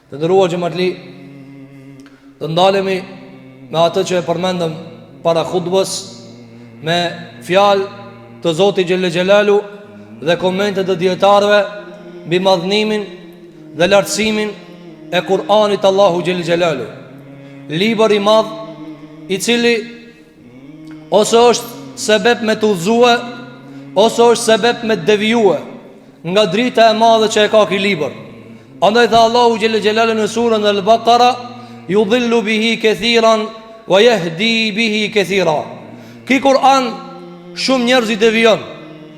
Të ndëruar xhamatli, të ndalemi me atë që e përmendëm para khutbës, me fjalë të Zotit Gjelle Gjelalu dhe komente të dietarëve mbi madhnimin dhe lartësimin e Kur'anit Allahu Gjelle Gjelalu, libër i madh i cili ose është sebeb me të udhëzue, ose është sebeb me të devijue nga drita e madhe që e ka ky libër. Andaj tha Allahu Gjelle Gjelalu në surën Al-Baqara, yudhillu bihi kathiran wa yahdi bihi kathira. Ky Kur'an shumë njerëz i devijon,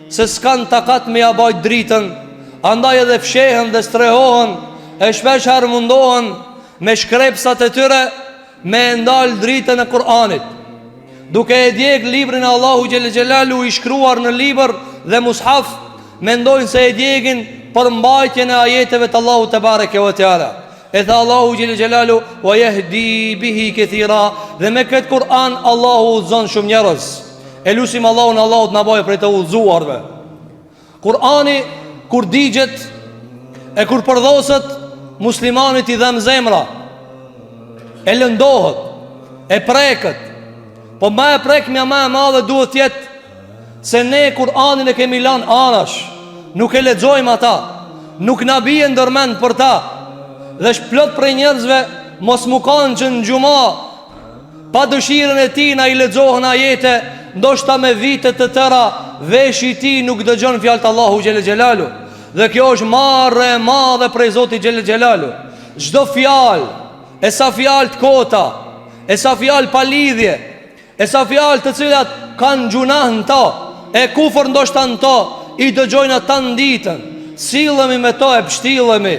se s'kan takat me ja bajt dritën, andaj edhe fshehen dhe strehohen, e shpesh herë mundohen me shkrepsat e tyre me ndal dritën e Kur'anit, duke e djeg librin e Allahu Gjelle Gjelalu i shkruar në libër dhe mushaf, mendojnë se e djegin për mbajtjen e ajeteve të Allahu te bareke ve teala. E tha Allahu Gjelle Gjelalu, wa yahdi bihi kathira, dhe me këtë Kur'an Allahu udhëzon shumë njerëz. E lutim Allahun, Allahu të na bëjë prej të udhëzuarve. Kur'ani kur digjet e kur përdhoset, muslimanit i dhem zemra, e lëndohet, e preket. Po ma e prekmja ma e madhe duhet tjetë se ne Kur'anin e kemi lan anash, nuk e lexojmë ata, nuk na bie ndërmend për ta. Dhe shplot prej njerëzve mos mu kanë që në gjuma pa dëshirën e ti na i lexohen ajete, ndoshta me vite të tëra veshi i ti nuk dëgjon fjalët Allahu Gjelle Gjelalu. Dhe kjo është marrë e madhe prej Zotit Gjelle Gjelalu. Çdo fjalë, e sa fjalë të kota, e sa fjalë pa lidhje, e sa fjalë të cilat kanë gjunah në to, e kufër ndoshta në to, i dëgjojnë ata në ditën, sillemi me to, e pështillemi,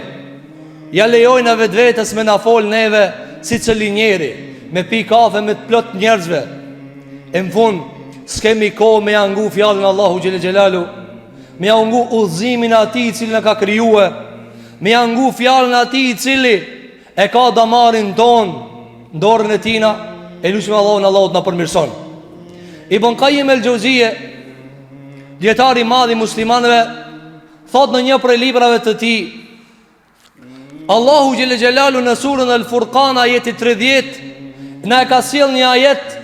ja lejojnë vetë vetës me na fol neve si cili njeri, me pi kafe me të plot njerëzve. E në fund s'kemi kohë me ja ngu fjallën Allahu Gjelle Gjelalu, me ja ngu udhëzimin ati i cili në ka kryue, me ja ngu fjallën ati i cili e ka damarin ton ndorën e tina. E lutim Allahun, Allahu të na përmirëson. Ibn Qayyim el-Jauziyje, dietari madh i muslimanëve, thot në një prej librave të tij, Allahu Gjelle Gjelalu në surën Al-Furqan ajeti 30 na e ka sjell një ajet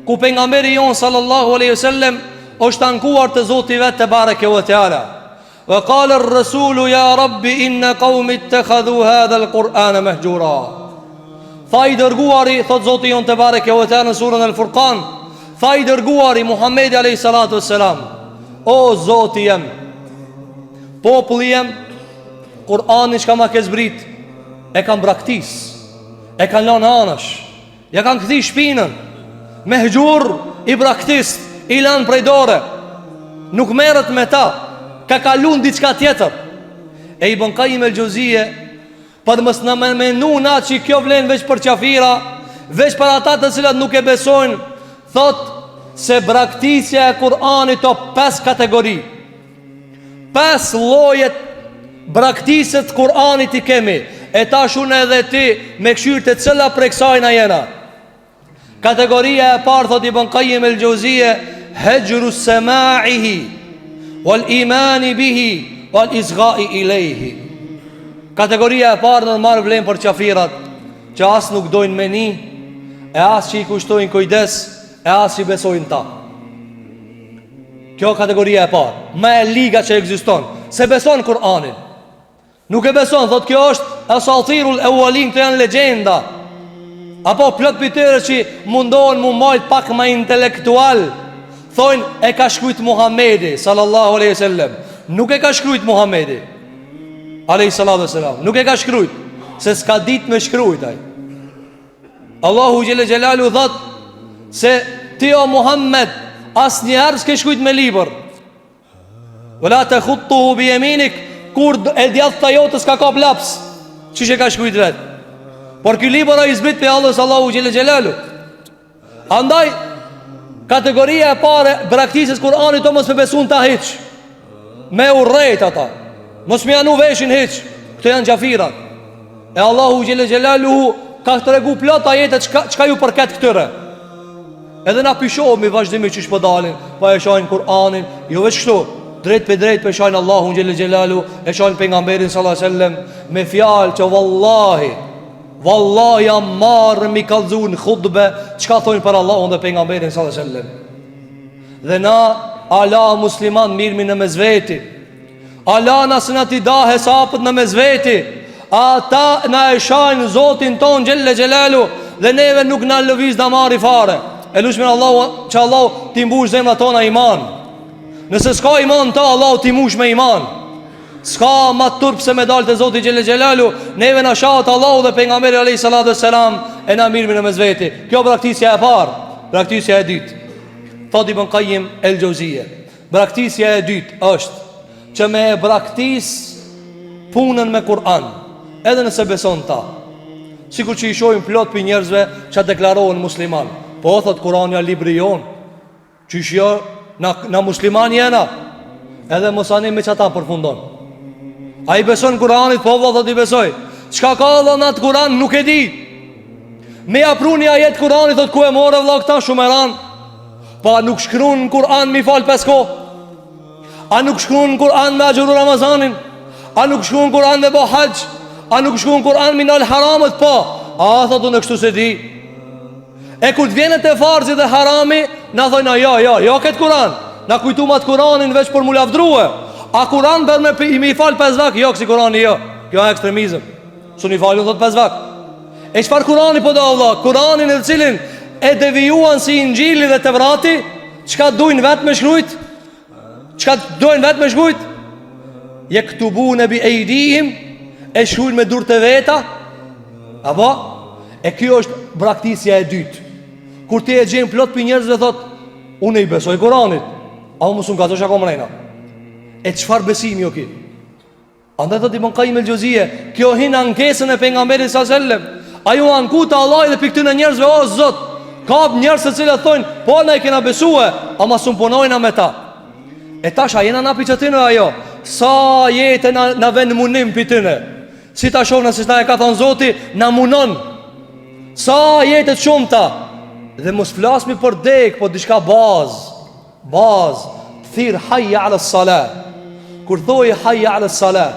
ku pejgamberi jon sallallahu alaihi wasallam është ankuar te Zoti vet te bareke ve teala. Wa qala ar-rasulu ya rabbi inna qaumi ittakhadhu hadha al-Qur'ana mahjura. Tha i dërguari, thot Zoti jon te bareke ve teala në surën Al-Furqan, tha i dërguari Muhamedi alayhi salatu wassalam, o Zoti jem, populli jem, Kur'ani që ka ma ke zbrit, e kam braktis, e kam lanë anash, ja kam këthi shpinën, me hëgjur i braktis, i lanë prej dore, nuk merët me ta, ka kalun diçka tjetër. E Ibn Qayyim el-Jauziyje, për mës në menu na që kjo vlen veç për qafira, veç për ata të cilat nuk e besojnë, thot se braktisja e Kur'anit o 5 kategori, 5 llojet braktisët Kur'anit i kemi. E ta shune edhe ti me këshyrë të cëla prej kësajna jena. Kategoria e parë, thot Ibn Qayyim el-Jauziyje, hejru sema'ihi wal imani bihi wal izgai ilejhi. Kategoria e parë normal vlen për qafirat që as nuk dojnë meni, e as që i kushtojnë kujdes, e as që i besojnë ta. Kjo kategoria e parë, me e liga që ekziston, se beson Kur'anin. Nuk e beson, thot kjo është asatirul awwalin, këto janë legjenda. Apo plot pitëre që mundohen mu majt pak ma intelektual, thojnë e ka shkrujt Muhamedi sallallahu alaihi wasallam. Nuk e ka shkrujt Muhamedi alaihi salatu wasallam, nuk e ka shkrujt, se s'ka dit me shkrujt ai. Allahu Gjelle Gjelalu thot se ti o Muhammed as njëherë s'ke shkrujt me libër. Wala takhuttuhu bi yaminik, kur e djathë të jotës ka kap laps, që që ka shkujt vetë. Por kjo libër a i zbrit për Allahus Allahu Gjelle Gjelalu. Andaj, kategoria e pare braktisës Kur'anit o mos me besun ta hiq, me urrejt ata, mos me janu veshin hiq, këto janë gjafirat. E Allahu Gjelle Gjelalu ka të regu plot ajetet qka ju përket këtëre. Edhe na pishohemi vazhdimi që shpëdalin, pa e shajnë Kur'anin, jo veç kështu, drejt për drejt për shajnë Allahun xhelle xhelalu, e shajnë pejgamberin sallallahu alaihi wasallam me fjalë që vallahi jam marrë mi kallëzun khutbe çka thonë për Allahun dhe pejgamberin sallallahu alaihi wasallam. Dhe na ala musliman mirëmi në mezveti, ala nësë në t'i da hesapët në mezveti, ata në e shajnë Zotin ton xhelle xhelalu, dhe neve nuk në lëviz damari fare. E lushmin Allah që Allah t'i mbush zemra tona iman. Nëse s'ka iman ta, Allah t'i mbush me iman. S'ka ma turp se medal të Zotin xhelle xhelalu, neve në shatë Allah dhe pejgamberi alayhi salatu wassalam, e na mirëmi në mezveti. Kjo praktisja e parë. Praktisja e dytë, thot Ibn Qayyim el-Jauziyje, praktisja e dytë është që me e praktis punën me Kur'an, edhe nëse beson ta. Sikur që i shohim plot për njerëzve që deklarohen musliman, po thot Kur'ani ja libri jon, që shjo na musliman jena, edhe mos ani me çata përfundon. Ai beson Kur'anit, po valla thot i besoj. Çka ka Allah në atë Kur'an nuk e di. Me apruni ajet Kur'anit thot ku e morë valla këta shumë e ran. Pa nuk shkruan në Kur'an mi fal 5 kohë. A nuk shkruan në Kur'an me agjëru Ramazanin? A nuk shkruan në Kur'an me bo haqë? A nuk shkruan në Kur'an me nal haramët? Po. A thotu në kështu se di. E kur të vjenet e farzi dhe harami, na thojna jo këtë Kur'an. Na kujtu ma të Kur'anin veç për mu lavdruhe. A Kur'an për me i fal 5 vak? Jo, kësi Kur'ani jo. Kjo e ekstremizm. Su një falun thot 5 vak. E qëfar Kur'ani po da Allah? Kur'anin e cilin e devijuan si Injili dhe Tevrati, çka dujnë vetë me shkrujt? Çka dojnë vetë me shkrujt? Je këtubu në bi ejdihim, e shkrujnë me dur të veta. Apo? E kjo është praktisja e dytë. Kur ti e gjenë plot për njerëzve thot, unë i besoj Kur'anit, a më mësun ka të shako mrejna. E qëfar besimi jo ki? Andaj thot Ibn Qayyim el-Jauziyje, kjo hinë ankesën e pejgamberit sallallahu alaihi wasallam. Ajo anku të Allah dhe për këtyne njerëzve, o Zot, ka njerëz të cilët thonë, po na i kena besue, ama sun punojna me ta. E tash a jena na pi qëtine ajo? Sa jetë na ven munim për tëne? Si ta shohë nëse ta e ka thonë Zoti, na munon. Sa jetët shumë ta? Dhe mos flasmi për dek, po dishka bazë, të thirë hajja ala salat. Kur thoi hajja ala salat,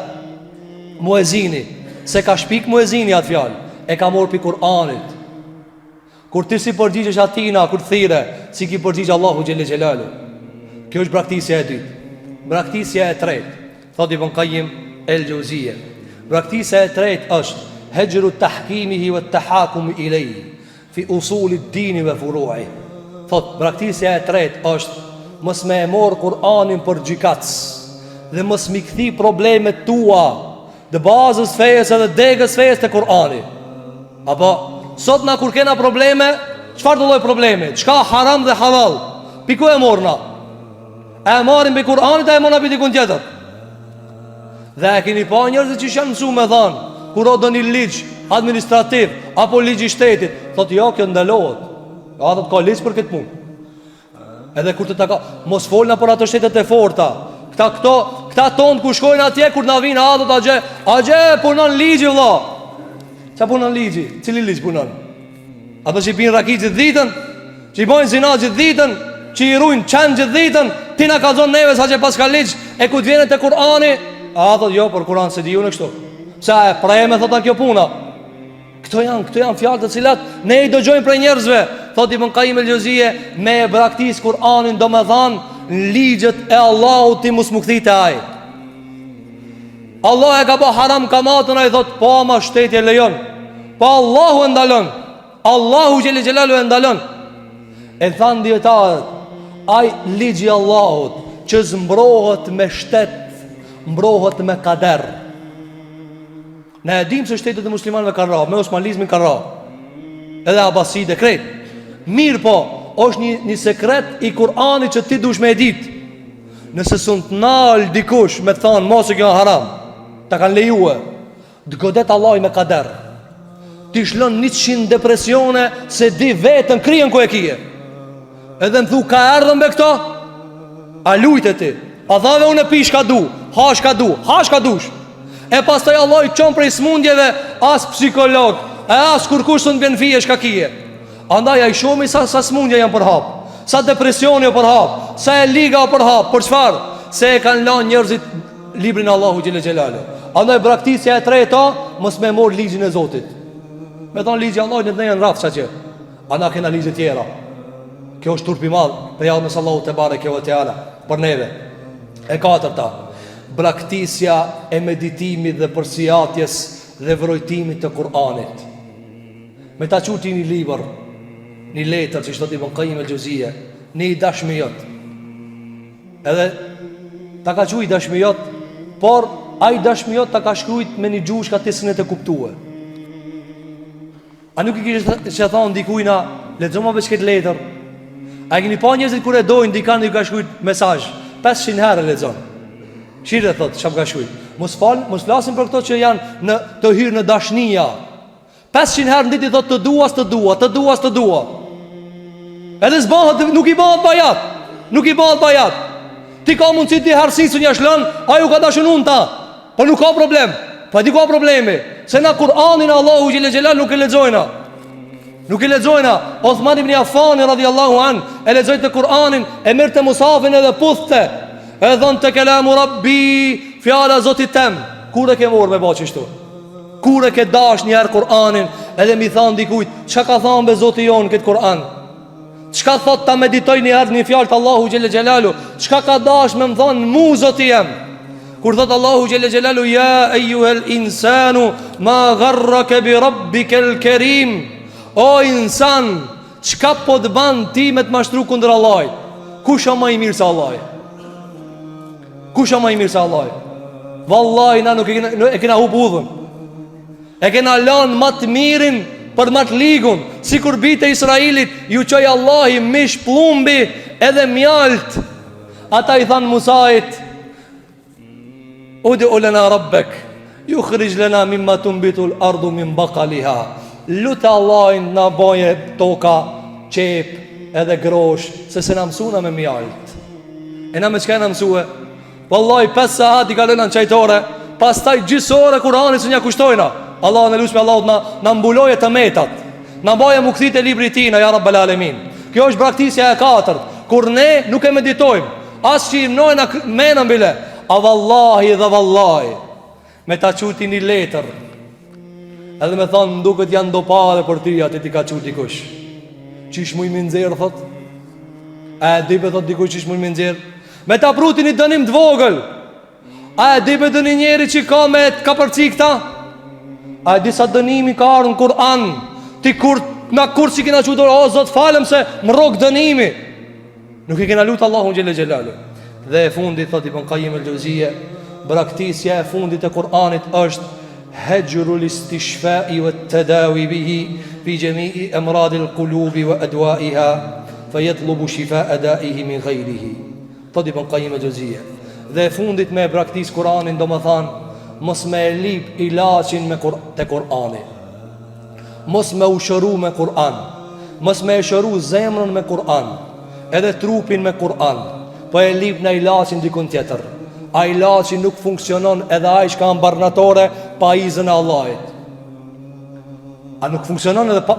muezini, se ka shpik muezini atë fjallë, e ka morë për Kur'anit. Kur ti si përgjigjesh atina, kur thire, si ki përgjigjë Allahu xhelle xhelalu. Kjo është praktisja e dytë. Praktisja e tretë, thot Ibn Qayyim el-Jauziyje, praktisja e tretë është hejru tahkimihi wa tahakumi ilaihi fi usuli d-dini wa furu'i. Thot praktisja e tretë është mos me e morë Kur'anin për gjikac dhe mos mi kthi problemet tua dhe bazës fejes edhe degës fejes të Kur'ani. Apo sot na kur kena probleme, çfarë do lloj probleme? Çka haram dhe halal? Piku e morna. E marrim bi Kur'anit e morna bi dikun tjetër. Dhe e keni pa njerëz që janë mësuar me thon, kur o do një ligj administrativ apo ligj i shtetit, thotë jo, kjo ndalohet. Ja, do të ka ligj për këtë punë. Edhe kur të taka, mos folna për ato shtetet e forta. Këta tonë ku shkojnë atje kur na vinë adot agje punon ligji vëlla. Qa punon ligji? Cili ligj punon? Ato që i pinë rakit gjithë ditën, që i bojnë zina gjithë ditën, që i rujnë qenë gjithë ditën, ti na ka zonë neve sa që pas ka ligj, e ku të vjenë të Kur'ani, a thot jo, për Kur'an se di ju në kështu. Sa e preme thot a kjo puna. Këto janë fjallë të cilat ne i dëgjojmë prej njerëzve. Thot Ibn Qayyim el-Jauziyje, me e braktis Kur'anin do me thanë në ligjet e Allahut ti mus më kthite aj. Allah e ka po haram kamatën, a i thot po ma shtetje lejon, po Allahu e ndalon, Allahu xhelle xhelalu e ndalon. E thanë djetarët, aj ligji Allahut që zmbrohet me shtet, mbrohet me kader. Ne e dim se shtetet e muslimanëve ka ra, me osmanizmin ka ra, edhe Abaside kret. Mirë po, është një sekret i Kur'anit që ti dush me edit. Nëse sun të nalë dikush me të thanë mos e kjo haram, ta kanë lejue, të godet Allah i me kader. Ti shlon 100 depresione se di vetën kryen ku e kije. Edhe më thu ka erdhën be këto, a lujtë e ti, a dhave unë e pish ka du, hash ka dush. E pas të Allah i qonë prej smundjeve, as psikolog, e as kur kush të në bjen fije shka kije. Andaj a i shumë sa smundje janë për hap, sa depresioni o për hap, sa e liga o për hap. Për qfar? se e kanë lanë njerëzit librin Allahu xhelle xhelalu. Andaj braktisja e treta, mos me mor ligjin e Zotit. Me thonë ligji Allahut në dhënë rrafsh atje. Ana kena ligje tjera. Kjo është turpi i madh për javën e Allahu te bareke ve teala për neve. E katërta, braktisja e meditimit dhe përsijatjes dhe vrojtimit të Kur'anit. Me ta quti një libër, një letër që shtot Ibn Qayyim el-Jauziyja, një dashmijot. Edhe ta ka quajtur dashmijot, por ai dashmijot ta ka shkruajt me një gjuhë që ti s'e kuptue. A nuk i kishte që thonë dikujna, lexo më veç këtë letër. A keni pa njerëzit kur e dojnë dikan i ka shkruajt mesazh 500 herë lexon. Shire thot, çfarë ka shkruajt? Mos flasim për këto që janë në të hyrë në dashnia. 500 herë në ditë i thot të dua. Edhe s'bëhet, nuk i bëhet bajat. Nuk i bëhet bajat. Ti ka mundësi ti harësisën ja shlën, ai u ka dashunun ta. Po nuk ka problem. Po di ka problemi. Se na Kur'anin Allahu xhelle xhelal nuk e lexojna. Nuk e lexojna. Uthman ibn Affan radhiyallahu an e lexoi të Kur'anin, e merrte mushafin edhe puthte. E dhon te kelamu Rabbi, fjala Zotit tem. Kur e ke marrë me baç kështu? Kur e ke dash një herë Kur'anin, edhe mi than dikujt, çka ka thënë be Zoti jon këtë Kur'an? Çka thot ta meditoj një herë një fjalë të Allahu xhelle xhelalu? Çka ka dash me më thon mu Zoti jam? Kur thot Allahu xhelle xhelalu ya ayyuhal insanu ma gharraka bi rabbikal karim. O insan, çka po të ban ti me të mashtru kundër Allahit? Kush është më i mirë se Allahi? Kush është më i mirë se Allahi? Wallahi na nuk e kena humbur udhën. E kena lanë më të mirin për më të ligun. Sikur bitë e Israilit ju qoj Allahi mish plumbi edhe mjalt. Ata i thanë Musait, Udu lana rabbek, yukhrij lana mimma tunbitul ardu min baqaliha. Lutë Allahin na boje toka, qep edhe grosh, se se na mësuna me mjalt. E na me qka na mësue? Wallahi 5 sahat i kalena në qajtore, pastaj gjysore Kur'ani së nja kushtojna. Allah në lusme Allahut na mbuloje të metat, na baje mu këthit e libri tina, ja Rabbel Alemin. Kjo është braktisja e 4, kur ne nuk e meditojmë, as që i mnojna menën bile, a vallahi dhe vallahi, me ta quti një letër, edhe me thonë nduket janë do pare për ty, ati ti ka quti kush. Qish mu i minzirë, thot? A e dipe, thot dikush qish mu i minzirë? Me ta pruti një dënim të vogël. A e dipe dë një njeri që ka me ka përcikta? A e disa dënimi ka arë në Kur'an? Ti na kur si kena qutur, o zot falem se më rog dënimi. Nuk i kena lutë Allahu xhelle xhelalu. Dhe e fundit, thot Ibn Qayyim el-Jauziyja, braktisja e fundit e Kur'anit është hajrul istishfa'i wa tadawi bihi fi jami'i amradil qulubi wa adwa'iha fayatlubu shifa'a da'ihi min ghayrihi. Thot Ibn Qayyim el-Jauziyja. Dhe e fundit me braktis Kur'anin, do më thanë, mos me e lip ilaqin te Kur'ani, mos me u shëru me Kur'an, mos me e shëru zemrën me Kur'an, edhe trupin me Kur'an, po e lip në ilaqin dikun tjetër. A ilaqin nuk funksionon edhe a i shka ambarnatore pa izën e Allahit. A nuk funksionon edhe pa,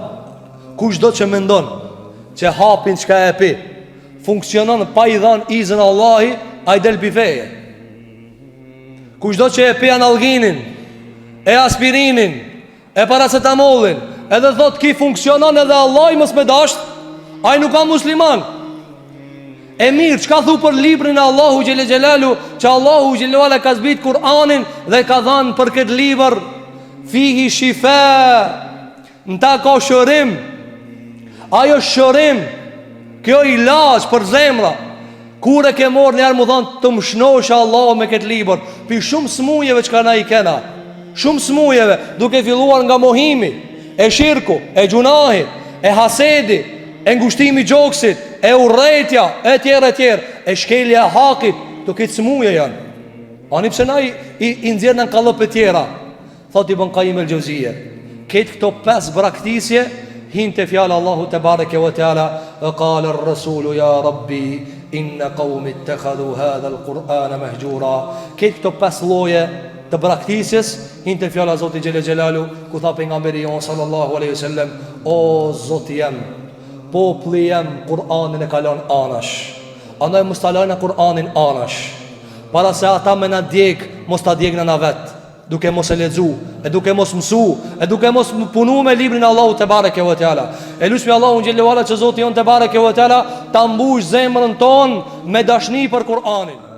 kush do që mendon që hapin qka e pi funksionon pa i dhan izën e Allahit, a i del bifeje. Kush do që e pi analginin, e aspirinin, e paracetamolin, edhe thot ki funksionon edhe Allah i mës me dasht, a i nuk ka musliman. E mirë, që ka thu për librin e Allahu Gjelle Gjelalu, që Allahu Gjelle Gjelalu ka zbit Kur'anin dhe ka dhanë për këtë libër, fihi shifa, në ta ka shërim, ajo shërim, kjo ilaç për zemra. Kur e ke morë njerë mu dhanë të më shnosha Allah me këtë libër, pi shumë smujeve që ka na i kena, shumë smujeve, duke filluar nga mohimi, e shirku, e gjunahi, e hasedi, e ngushtimi gjoksit, e urrejtja, e tjerë, e shkelja hakit, të këtë smuje janë. Ani pse na i nxjerrë në kallëp e tjera. Thot Ibn Qayyim el-Jauziyja, këtë këto 5 braktisje, hinte fjallë Allahu te bareke wa teala, e kale rrasulu ja Rabbi, inna qaumi ittakhadhu hadha al-Qur'ana mahjura. Këtë këto 5 lloje të braktisjes, hinte fjallë Zoti Gjelle Gjelalu, ku tha pejgamberi jon sallallahu alaihi wasallam, o Zoti jam, populli jam Kur'anin e kalon anash. Andaj mos ta lajna Kur'anin anash. para se ata me na djeg, mos ta djegna na vet, duke mos e lexu, e duke mos mësu, e duke mos punu me librin e Allahut te bareke ve teala. E lutemi Allahun xhelalu ala që Zoti jon te bareke ve teala ta mbush zemrën ton me dashni për Kur'anin.